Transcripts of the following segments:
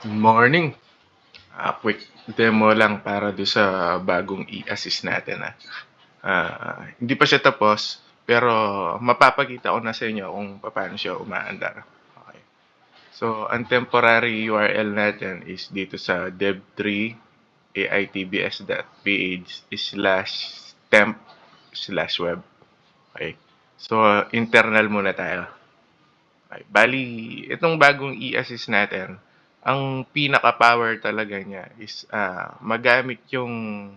Morning. Quick demo lang para do sa bagong i-assist natin. Hindi pa siya tapos, pero mapapakita ko na sa inyo kung paano siya umaandar. Okay. So, ang temporary URL natin is dito sa dev3 aitbs.ph/temp/web. Okay. So, internal muna tayo. Okay. Bali, itong bagong i-assist natin, ang pinaka-power talaga niya is magamit yung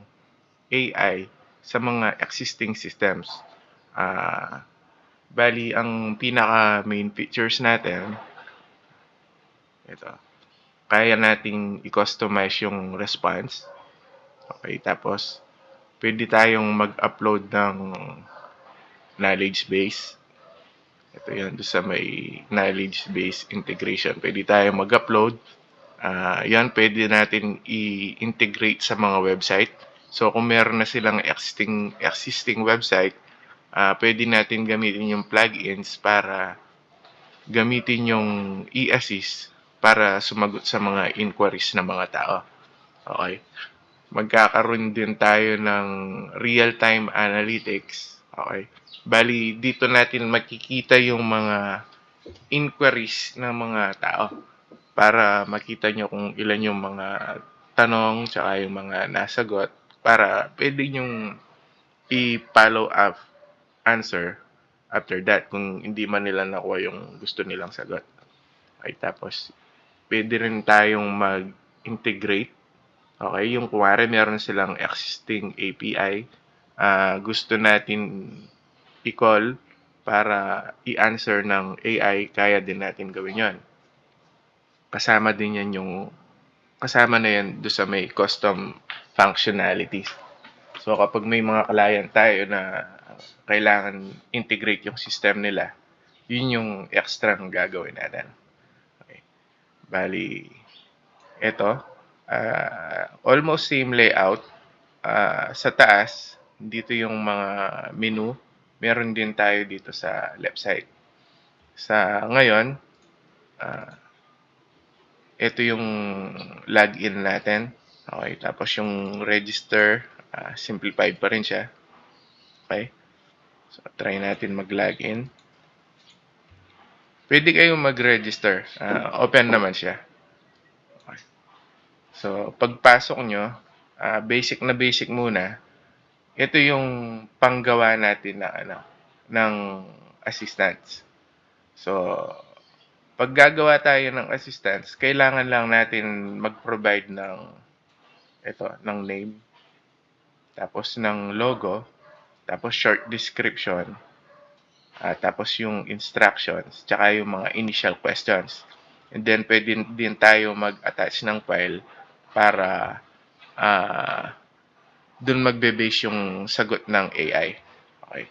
AI sa mga existing systems. Ah, Bali, ang pinaka-main features natin, ito, kaya nating i-customize yung response. Okay, tapos pwede tayong mag-upload ng knowledge base. Ito yun, doon sa may knowledge base integration. Pwede tayong mag-upload. Yan, pwede natin i-integrate sa mga website. So, kung meron na silang existing website, pwede natin gamitin yung plugins para gamitin yung e-assist para sumagot sa mga inquiries ng mga tao. Okay. Magkakaroon din tayo ng real-time analytics. Okay. Bali, dito natin makikita yung mga inquiries ng mga tao para makita nyo kung ilan yung mga tanong tsaka yung mga nasagot para pwede nyong i-follow up answer after that kung hindi man nila nakuha yung gusto nilang sagot. Okay, tapos pwede rin tayong mag-integrate. Okay, yung kuwari meron silang existing API, gusto natin i-call para i-answer ng AI, kaya din natin gawin yon. Kasama din yan kasama na yan do sa may custom functionalities. So kapag may mga client tayo na kailangan integrate yung system nila, yun yung extra ng gagawin natin. Okay. Bali, ito, almost same layout. Sa taas, dito yung mga menu. Meron din tayo dito sa left side. Sa ngayon, ito yung login natin. Okay, tapos yung register, simplified pa rin siya. Okay. So, try natin mag-login. Pwede kayong mag-register. Open naman siya. Okay. So, pagpasok nyo, basic na basic muna. Ito yung panggawa natin ng assistance. So, pag gagawa tayo ng assistance, kailangan lang natin mag-provide ng name, tapos ng logo, tapos short description, tapos yung instructions, tsaka yung mga initial questions. And then, pwede din tayo mag-attach ng file para dun magbe-base yung sagot ng AI. Okay.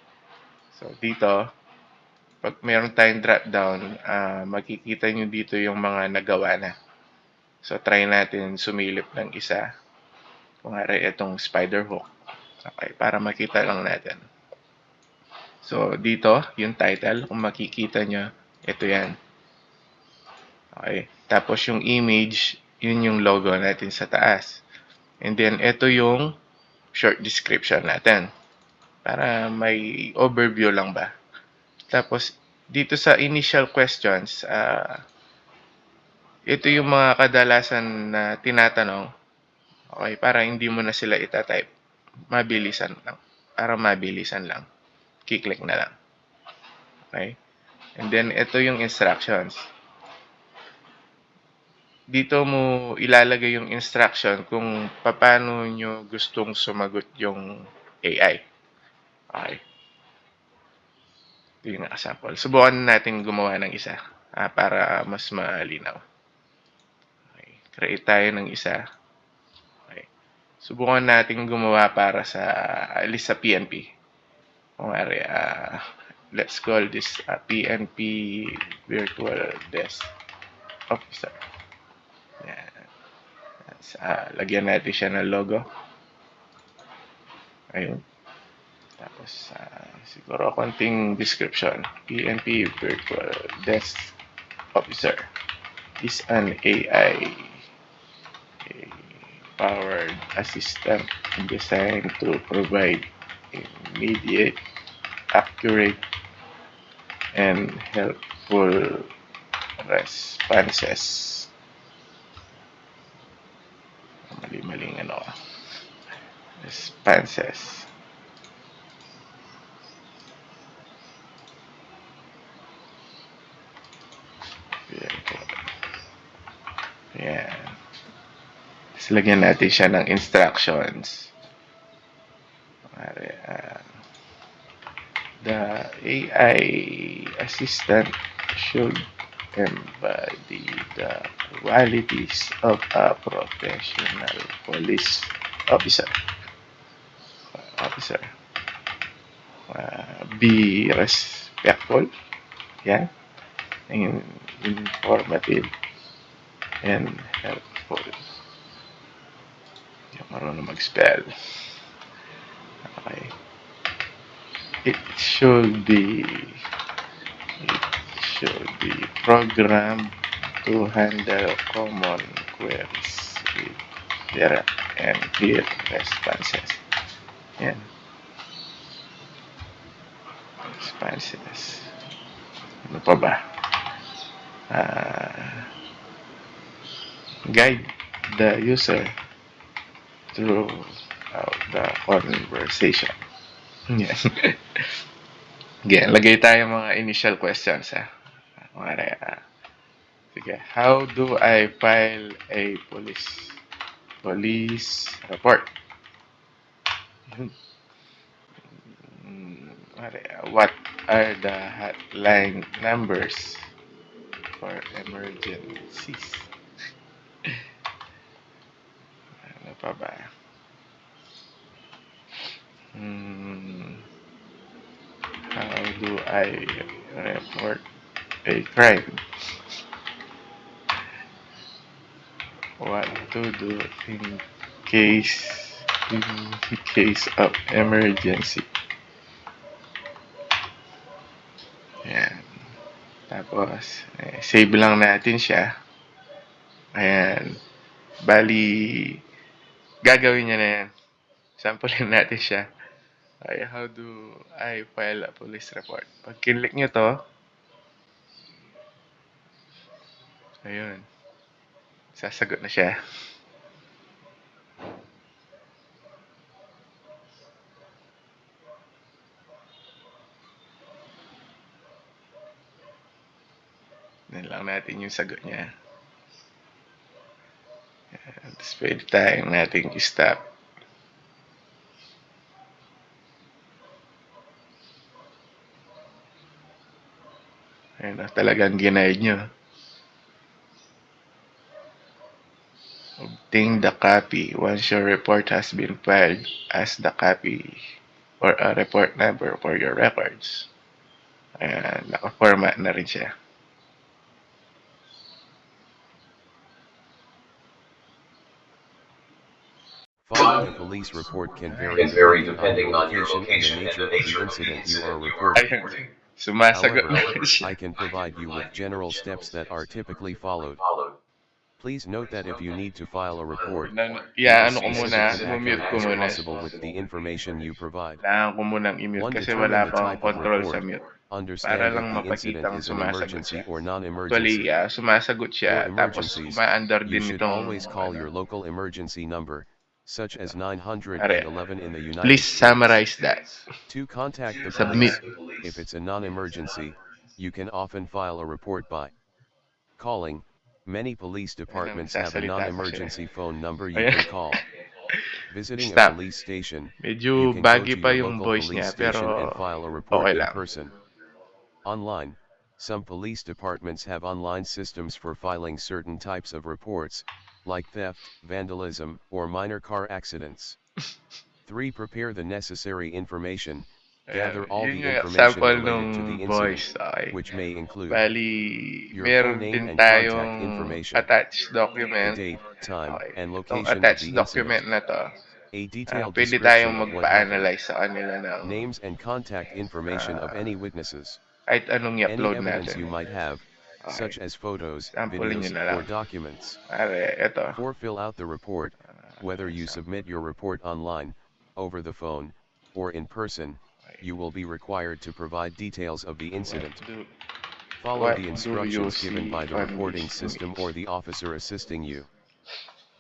So, dito, pag meron tayong drop down, makikita nyo dito yung mga nagawa na. So, try natin sumilip ng isa. Kung itong spider hook. Okay, para makita lang natin. So, dito, yung title, kung makikita nyo, ito yan. Okay, tapos yung image, yun yung logo natin sa taas. And then, ito yung short description natin. Para may overview lang ba. Tapos, dito sa initial questions, ito yung mga kadalasan na tinatanong. Okay, para hindi mo na sila itatype. Mabilisan lang. Para mabilisan lang. Kiklik na lang. Okay? And then, ito yung instructions. Dito mo ilalagay yung instruction kung paano nyo gustong sumagot yung AI. Okay. Ito yung nakasample. Subukan natin gumawa ng isa para mas malinaw. Okay. Create tayo ng isa. Okay. Subukan natin gumawa para sa list sa PNP. Kung let's call this PNP Virtual Desk Officer. Yan. Lagyan natin siya ng logo. Ayun. Tapos, siguro konting description. PNP Virtual Desk Officer is an AI powered assistant designed to provide immediate, accurate, and helpful responses. Mali-maling ano, responses. Ayan. Tapos lagyan natin siya ng instructions. The AI assistant should embody the qualities of a professional police officer. Officer. Be respectful, yeah, and informative and helpful. Yung marunong mag-spell. Okay. It should be programmed to handle common queries with direct and clear responses. Yan. Responses. Ano pa ba? Guide the user throughout the conversation. Yan. Again, lagay tayo mga initial questions. Sige, how do I file a police report? What are the hotline numbers for emergencies? Ano pa ba? How do I report a crime? What to do in case of emergency? Ayan. Tapos, save lang natin siya. Ayan. Bali, gagawin niya na yan. Samplein natin siya. Okay, how do I file a police report? Pag kinlik nyo to, ayun, sasagot na siya. Yan lang natin yung sagot niya. Tapos pwede tayong nating i-stop. Ayun na, talagang ginaid nyo. Obtain the copy once your report has been filed as the copy or a report number for your records. Ayan, naka-format na rin siya. Filing a police report can vary depending on your location and the nature of the incident you are reporting. Ayun, sumasagot na However, rin siya. I can provide you with general steps that are typically followed. Please note that if you need to file a report, be as Ano ko muna, specific and mumute accurate ko as muna. possible with the information you provide. Kailangan ko munang i-mute 1. kasi Determine wala the pa akong type of control sa report. mute. Para Understand lang if the incident mapakitang is an sumasagot emergency siya. or Actually, non-emergency. sumasagot For siya, tapos emergencies, uma-under you din should nitong, always call your local emergency number, such as 911 in the United please States. summarize that. To contact the Submit. police, if it's a non-emergency, you can often file a report by calling. Many police departments have a non-emergency phone number you can call. Visiting a Stop. police station, Medyo you can go baggy to pa your yung local voice police niya, station and pero file a report okay in lang. person. Online, some police departments have online systems for filing certain types of reports, like theft, vandalism, or minor car accidents. 3. Prepare the necessary information. Gather all Yun the yung information sample related to the ng incident, voice. Okay. which may include Bali, your full meron name din and contact tayong information, attached the document. date, time, Okay. and Itong location of attached the incident, document na to, a detailed pwede description tayong of what happened, magpa-analyze sa kanila ng names and contact information of any witnesses, kahit anong any i-upload evidence natin. you might have, Okay. such as photos, Sample nyo videos, na lang. or documents. Pare, ito. 4. Fill out the report. Whether you submit your report online, over the phone, or in person, Okay. you will be required to provide details of the What incident. do Follow what the do you instructions given see by the on reporting this system or image? the officer assisting you.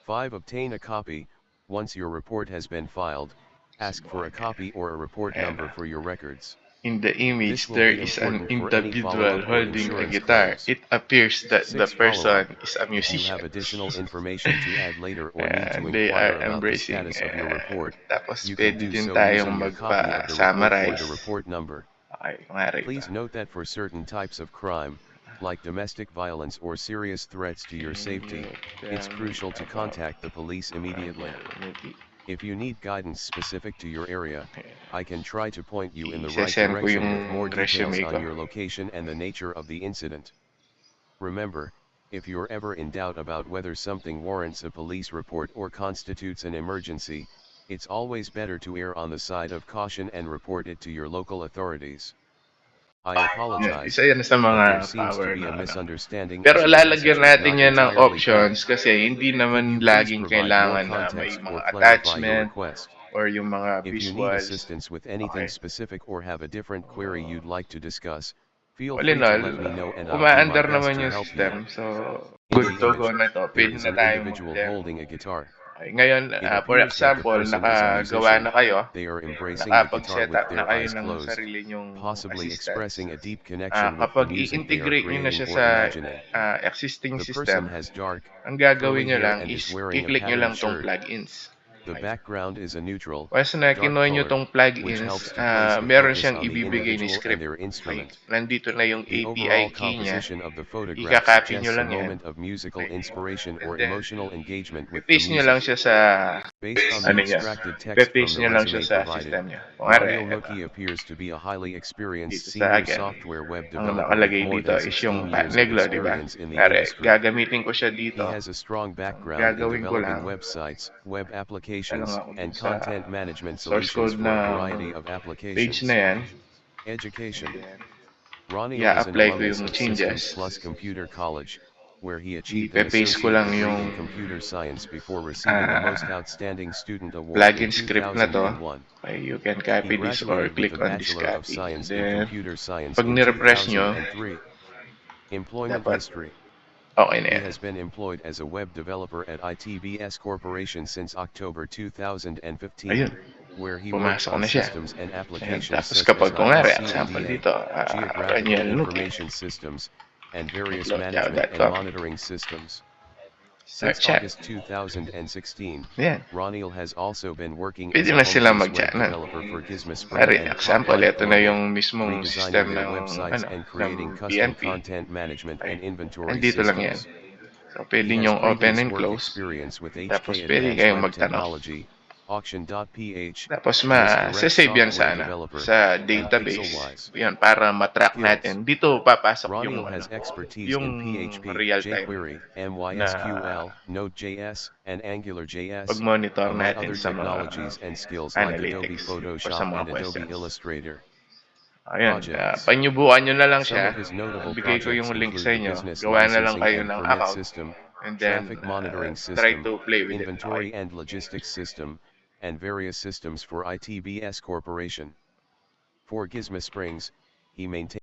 5. Obtain a copy. Once your report has been filed, ask for a copy or a report Ayan number na. for your records. In the This image, will there be is an important for any individual follow-up or holding a insurance guitar. claims. It appears that the 6. Follow-up. person is a If you musician. have additional information to add later or need to And they are inquire about the embracing. status of your report, Tapos you can pwede do din so using tayong your copy of the report or the magpa-summarize. report number. Okay, kumari ito. Please note that for certain types of crime, like domestic violence or serious threats to your Can safety, you it's tell me crucial to about contact the police immediately. vulnerability? If you need guidance specific to your area, I can try to point you in the right I-send ko direction yung with more details resume on ko. your location and the nature of the incident. Remember, if you're ever in doubt about whether something warrants a police report or constitutes an emergency, it's always better to err on the side of caution and report it to your local authorities. I Yan, apologize, isa yan sa but there mga seems to power be na a ano. misunderstanding Pero as your message lalagyan was natin not yan ng entirely clear. options kasi hindi Could naman you please laging provide more kailangan na may context or mga clarify your attachment request? or yung mga If you need visuals. assistance with anything Okay. specific or have a different query you'd like to discuss, feel All in free to all, let me know and I'll do my umaandar best naman to yung help you. system. So, In good the to go image, na to. there Pwede is na an tayong individual mag-attempt. holding a guitar. Okay. Ngayon, It for appears that the example, person is a nakagawa musician, na kayo, they are embracing the guitar nakapag-set with up na their kayo eyes ng closed, sarili nyong possibly assistance. expressing a deep connection with the Kapag music they are i-integrate nyo na creating siya or sa imagining. existing The person system, has dark, ang curly gagawin nyo hair lang and is is wearing a i-click nyo patterned lang tong shirt. plugins. The Okay. background is a neutral, Once na dark kinuha nyo color, tong which plugins, helps to place the meron focus siyang on the ibibigay ni individual and script. their Okay. instrument. Nandito na yung The API overall key niya. composition of the photograph Ika-copy nyo suggests a lang yan. moment of musical Okay. inspiration And or then, emotional engagement with the ipaste nyo lang music. siya sa, Based on the ano niya, extracted text from ipaste the nyo lang siya resume sa provided, system niya. Kung Ronil ito, Mookie appears to be a highly experienced dito sa senior akin, software web ang developer with nakalagay more dito than is yung 16 years of Phatneglo, di ba? experience in the Kaya industry. gagamitin ko siya He dito. has a strong Ang background in gagawin ko developing lang, websites, web lang applications, ako dun and sa content management source solutions code for a ng variety of page na applications. yan. And Education. then, Ronil is an i-apply ko alumnus yung of Systems changes. Plus Computer College, where he achieved an I-paste ko associate lang degree in yung computer science before receiving a Most ah, Outstanding Student Award in plugin script na to. 2001. Okay, you can He copy this or graduated with a click on this Bachelor of copy. And Science in then, Computer Science pag in nirefresh nyo, 2003. Employment dapat history. okay na He yan. has been employed as a web developer at ITBS Corporation since October 2015, Ayun, where he works pumasok on na siya. systems and Ayan, applications tapos such as kapag kung nga, IEC and example DA, dito, geographical Raniel Nuke, information systems, and various management and uploadyao.com, monitoring systems. Since chat. August 2016, Yan, Ronil has also been working as pwede a na sila home-based web mag-chat nun. developer for Gizmo Spring Pare, and Pop example, Life ito na Global, yung mismong redesigning system their ng, websites and creating ng custom PNP. content management Okay, and inventory andito lang yan. systems. So, He pwede has nyong open previous and work close. experience with Tapos, HK pwede Advanced kayong Web magtanong. Technology, Auction.ph, Tapos, and is direct save yan software sa, developer, sa and database. Pixelwise. Yan, para matrack Skills. natin. Dito papasok yung, Ronil has expertise yung in PHP, real-time jQuery, na MySQL, Node.js, and AngularJS, pag-monitor among natin other sa mga technologies and skills like Adobe analytics or sa Photoshop mga and Adobe questions. Illustrator. Ayun, Projects. panyubuan nyo na lang Some siya. of his notable Bigay ko projects yung link include sa the inyo. business Gawa na lang licensing kayo and ng permit account. system, And then, traffic monitoring try system, to play with it. inventory Okay. and logistics system, and various systems for ITBS Corporation. For Gizmo Springs, he maintains